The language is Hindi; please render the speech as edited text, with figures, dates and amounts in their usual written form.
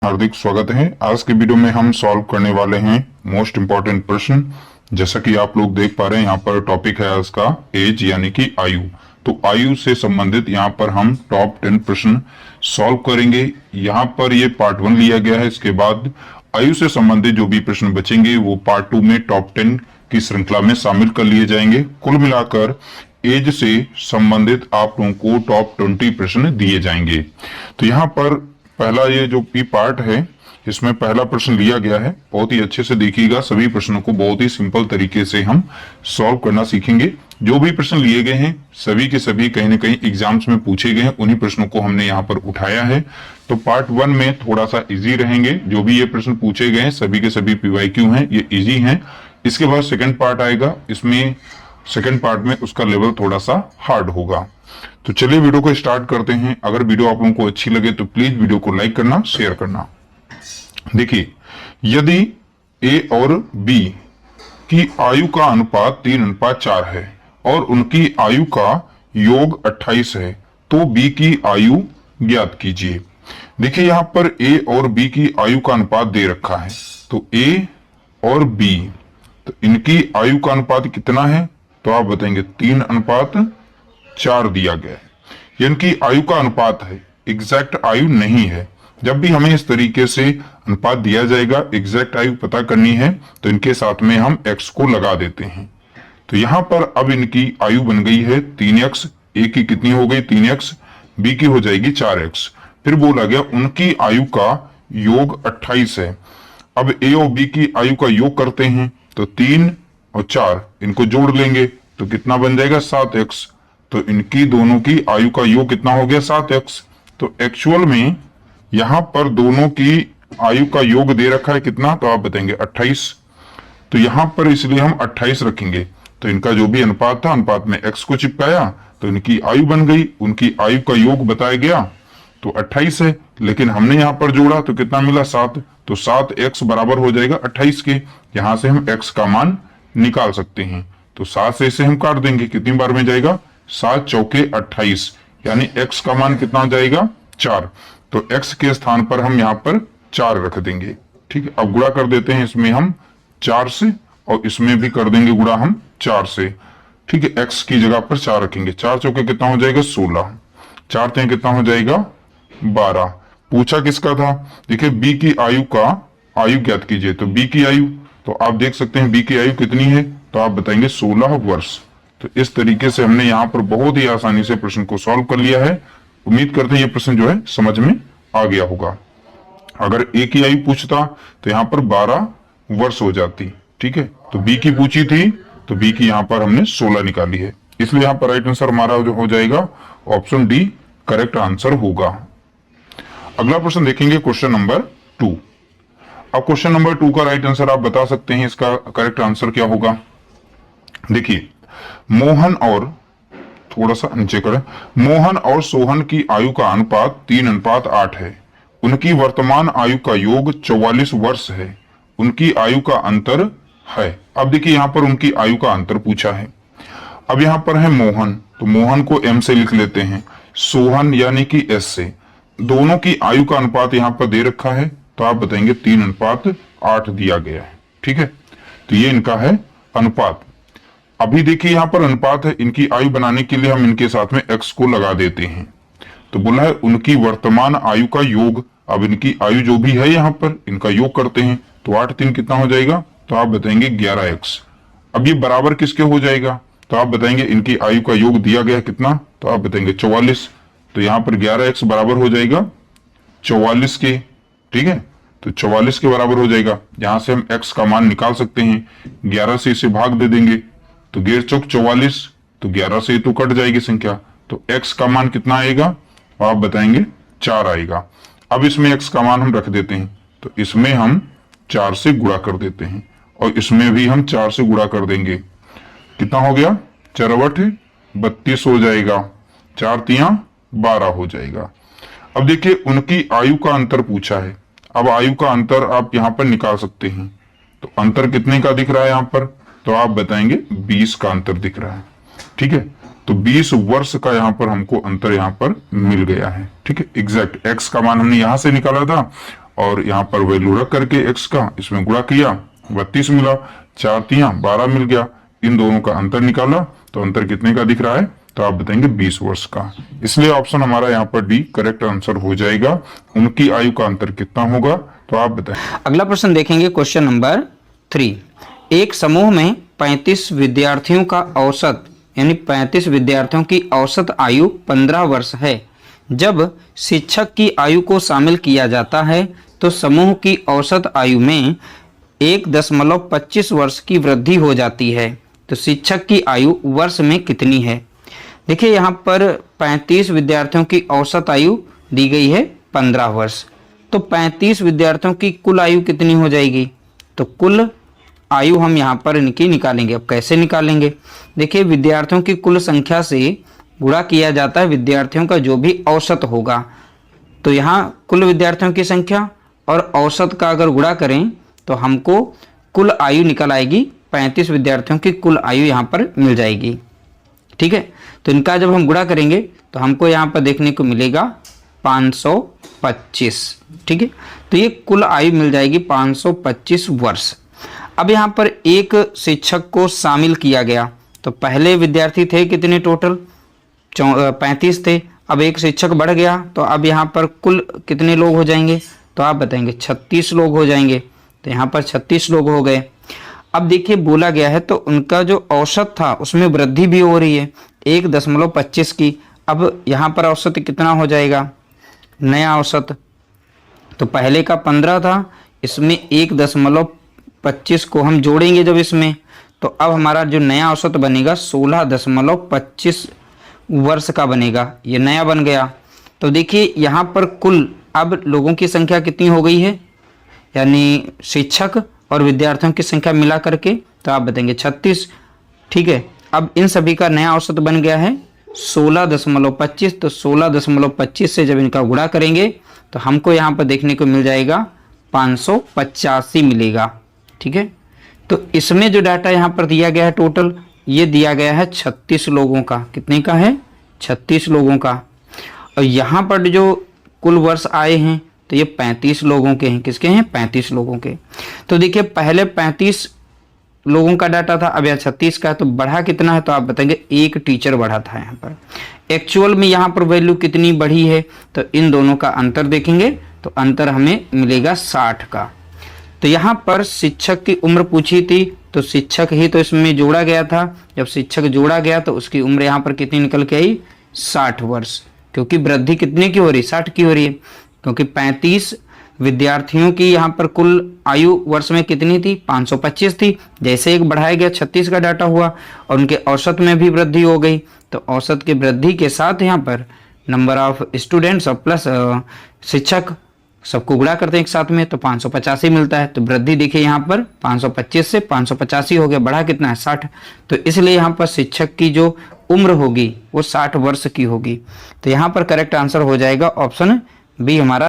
हार्दिक स्वागत है। आज के वीडियो में हम सॉल्व करने वाले हैं मोस्ट इंपॉर्टेंट प्रश्न। जैसा कि आप लोग देख पा रहे हैं, यहाँ पर टॉपिक है आज का एज यानी कि आयु। तो आयु से संबंधित यहाँ पर हम टॉप 10 प्रश्न सॉल्व करेंगे। यहाँ पर ये पार्ट 1 लिया गया है। इसके बाद आयु से संबंधित जो भी प्रश्न बचेंगे वो पार्ट 2 में टॉप 10 की श्रृंखला में शामिल कर लिए जाएंगे। कुल मिलाकर एज से संबंधित आप लोगों को टॉप 20 प्रश्न दिए जाएंगे। तो यहाँ पर पहला ये जो पी पार्ट है, इसमें पहला प्रश्न लिया गया है। बहुत ही अच्छे से देखिएगा, सभी प्रश्नों को बहुत ही सिंपल तरीके से हम सॉल्व करना सीखेंगे। जो भी प्रश्न लिए गए हैं सभी के सभी कहीं ना कहीं एग्जाम्स में पूछे गए हैं, उन्हीं प्रश्नों को हमने यहाँ पर उठाया है। तो पार्ट 1 में थोड़ा सा इजी रहेंगे। जो भी ये प्रश्न पूछे गए हैं सभी के सभी PYQ हैं, ये इजी हैं। इसके बाद सेकेंड पार्ट आएगा, इसमें सेकेंड पार्ट में उसका लेवल थोड़ा सा हार्ड होगा। तो चलिए वीडियो को स्टार्ट करते हैं। अगर वीडियो आप लोगों को अच्छी लगे तो प्लीज वीडियो को लाइक करना, शेयर करना। देखिए, यदि ए और बी की आयु का अनुपात 3:4 है और उनकी आयु का योग 28 है, तो बी की आयु ज्ञात कीजिए। देखिए, यहां पर ए और बी की आयु का अनुपात दे रखा है। तो ए और बी, तो इनकी आयु का अनुपात कितना है, तो आप बताएंगे 3:4 दिया गया है। ये इनकी आयु का अनुपात है, एग्जैक्ट आयु नहीं है। जब भी हमें इस तरीके से अनुपात दिया जाएगा, एग्जैक्ट आयु पता करनी है, तो इनके साथ में हम x को लगा देते हैं। तो यहां पर अब इनकी आयु बन गई है 3x। ए की कितनी हो गई 3x, बी की हो जाएगी 4x। फिर बोला गया उनकी आयु का योग 28 है। अब ए और बी की आयु का योग करते हैं, तो 3 और 4 इनको जोड़ लेंगे तो कितना बन जाएगा 7x। तो इनकी दोनों की आयु का योग कितना हो गया 7x। तो एक्चुअल में यहां पर दोनों की आयु का योग दे रखा है कितना, तो आप बताएंगे 28। तो यहां पर इसलिए हम 28 रखेंगे। तो इनका जो भी अनुपात था, अनुपात में x को चिपकाया तो इनकी आयु बन गई। उनकी आयु का योग बताया गया तो 28 है, लेकिन हमने यहां पर जोड़ा तो कितना मिला 7। तो 7x बराबर हो जाएगा 28 के। यहां से हम x का मान निकाल सकते हैं। तो 7 से इसे हम काट देंगे, कितनी बार में जाएगा 7 चौके 28, यानी x का मान कितना हो जाएगा 4। तो x के स्थान पर हम यहाँ पर 4 रख देंगे। ठीक है, अब गुणा कर देते हैं इसमें हम 4 से, और इसमें भी कर देंगे गुणा हम 4 से। ठीक है, x की जगह पर 4 रखेंगे। 4 चौके कितना हो जाएगा 16, 4 तीन कितना हो जाएगा 12। पूछा किसका था, देखिए b की आयु का आयु ज्ञात कीजिए। तो b की आयु, तो आप देख सकते हैं b की आयु कितनी है, तो आप बताएंगे 16 वर्ष। तो इस तरीके से हमने यहाँ पर बहुत ही आसानी से प्रश्न को सॉल्व कर लिया है। उम्मीद करते हैं ये प्रश्न जो है समझ में आ गया होगा। अगर ए की आयु पूछता तो यहाँ पर 12 वर्ष हो जाती। ठीक है, तो बी की पूछी थी तो बी की यहाँ पर हमने 16 निकाली है, इसलिए यहाँ पर राइट आंसर हमारा जो हो जाएगा ऑप्शन डी करेक्ट आंसर होगा। अगला प्रश्न देखेंगे, क्वेश्चन नंबर 2। अब क्वेश्चन नंबर 2 का राइट आंसर आप बता सकते हैं, इसका करेक्ट आंसर क्या होगा। देखिए, मोहन और थोड़ा सा नीचे करें, मोहन और सोहन की आयु का अनुपात 3:8 है। उनकी वर्तमान आयु का योग 44 वर्ष है। उनकी आयु का अंतर है। अब देखिए, यहां पर उनकी आयु का अंतर पूछा है। अब यहां पर है मोहन, तो मोहन को m से लिख लेते हैं, सोहन यानी कि s से। दोनों की आयु का अनुपात यहां पर दे रखा है, तो आप बताएंगे 3:8 दिया गया है। ठीक है, तो ये इनका है अनुपात। अभी देखिए यहां पर अनुपात है, इनकी आयु बनाने के लिए हम इनके साथ में x को लगा देते हैं। तो बोला है उनकी वर्तमान आयु का योग। अब इनकी आयु जो भी है यहां पर इनका योग करते हैं, तो 8 3 कितना हो जाएगा, तो आप बताएंगे 11x। अब ये बराबर किसके हो जाएगा, तो आप बताएंगे इनकी आयु का योग दिया गया कितना, तो आप बताएंगे 44। तो यहां पर 11x बराबर हो जाएगा 44 के। ठीक है, तो 44 के बराबर हो जाएगा। यहां से हम x का मान निकाल सकते हैं, 11 से इसे भाग दे देंगे, तो 11 चौक 44, तो 11 से तो कट जाएगी संख्या, तो x का मान कितना आएगा, आप बताएंगे 4 आएगा। अब इसमें x का मान हम रख देते हैं, तो इसमें हम 4 से गुणा कर देते हैं, और इसमें भी हम 4 से गुणा कर देंगे। कितना हो गया, 4 32 हो जाएगा, 4 तिया 12 हो जाएगा। अब देखिए, उनकी आयु का अंतर पूछा है। अब आयु का अंतर आप यहां पर निकाल सकते हैं। तो अंतर कितने का दिख रहा है यहां पर, तो आप बताएंगे 20 का अंतर दिख रहा है। ठीक है, तो 20 वर्ष का यहाँ पर हमको अंतर यहाँ पर मिल गया है। ठीक है, एग्जैक्ट x का मान हमने यहां से निकाला था और यहाँ पर वैल्यू रख करके x का इसमें गुणा किया, 32 मिला, 4 तिया 12 मिल गया। इन दोनों का अंतर निकाला तो अंतर कितने का दिख रहा है, तो आप बताएंगे 20 वर्ष का। इसलिए ऑप्शन हमारा यहाँ पर डी करेक्ट आंसर हो जाएगा। उनकी आयु का अंतर कितना होगा, तो आप बताएं। अगला प्रश्न देखेंगे, क्वेश्चन नंबर 3। एक समूह में 35 विद्यार्थियों का औसत यानी 35 विद्यार्थियों की औसत आयु 15 वर्ष है। जब शिक्षक की आयु को शामिल किया जाता है तो समूह की औसत आयु में 1.25 वर्ष की वृद्धि हो जाती है। तो शिक्षक की आयु वर्ष में कितनी है? देखिए यहाँ पर 35 विद्यार्थियों की औसत आयु दी गई है 15 वर्ष। तो 35 विद्यार्थियों की कुल आयु कितनी हो जाएगी? तो कुल आयु हम यहाँ पर इनकी निकालेंगे। अब कैसे निकालेंगे? देखिए विद्यार्थियों की कुल संख्या से गुणा किया जाता है विद्यार्थियों का जो भी औसत होगा। तो यहाँ कुल विद्यार्थियों की संख्या और औसत का अगर गुणा करें तो हमको कुल आयु निकल आएगी। 35 विद्यार्थियों की कुल आयु यहाँ पर मिल जाएगी। ठीक है, तो इनका जब हम गुणा करेंगे तो हमको यहाँ पर देखने को मिलेगा 525। ठीक है, तो ये कुल आयु मिल जाएगी 525 वर्ष। अब यहाँ पर एक शिक्षक को शामिल किया गया। तो पहले विद्यार्थी थे कितने टोटल? 35 थे। अब एक शिक्षक बढ़ गया तो अब यहाँ पर कुल कितने लोग हो जाएंगे? तो आप बताएंगे 36 लोग हो जाएंगे। तो यहाँ पर 36 लोग हो गए। अब देखिए बोला गया है तो उनका जो औसत था उसमें वृद्धि भी हो रही है 1.25 की। अब यहाँ पर औसत कितना हो जाएगा? नया औसत तो पहले का 15 था, इसमें 1.25 को हम जोड़ेंगे जब इसमें, तो अब हमारा जो नया औसत बनेगा 16.25 वर्ष का बनेगा। ये नया बन गया। तो देखिए यहाँ पर कुल अब लोगों की संख्या कितनी हो गई है, यानी शिक्षक और विद्यार्थियों की संख्या मिला करके, तो आप बताएंगे 36। ठीक है, अब इन सभी का नया औसत बन गया है 16.25। तो 16.25 से जब इनका गुणा करेंगे तो हमको यहाँ पर देखने को मिल जाएगा 585 मिलेगा। ठीक है, तो इसमें जो डाटा यहाँ पर दिया गया है टोटल, ये दिया गया है 36 लोगों का। कितने का है? 36 लोगों का। और यहाँ पर जो कुल वर्ष आए हैं तो ये 35 लोगों के हैं। किसके हैं? 35 लोगों के। तो देखिए पहले 35 लोगों का डाटा था, अब यहाँ 36 का है। तो बढ़ा कितना है? तो आप बताएंगे एक टीचर बढ़ा था यहाँ पर। एक्चुअल में यहाँ पर वैल्यू कितनी बढ़ी है? तो इन दोनों का अंतर देखेंगे तो अंतर हमें मिलेगा 60 का। तो यहाँ पर शिक्षक की उम्र पूछी थी तो शिक्षक ही तो इसमें जोड़ा गया था। जब शिक्षक जोड़ा गया तो उसकी उम्र यहाँ पर कितनी निकल के आई? 60 वर्ष। क्योंकि वृद्धि कितने की हो रही? 60 की हो रही है। क्योंकि 35 विद्यार्थियों की यहाँ पर कुल आयु वर्ष में कितनी थी? 525 थी। जैसे एक बढ़ाया गया 36 का डाटा हुआ और उनके औसत में भी वृद्धि हो गई। तो औसत की वृद्धि के साथ यहाँ पर नंबर ऑफ स्टूडेंट्स और प्लस शिक्षक सबको गुणा करते हैं एक साथ में तो 585 मिलता है। तो वृद्धि देखिए यहाँ पर 525 से 585 हो गया। बढ़ा कितना है? 60। तो इसलिए यहाँ पर शिक्षक की जो उम्र होगी वो 60 वर्ष की होगी। तो यहाँ पर करेक्ट आंसर हो जाएगा ऑप्शन बी हमारा।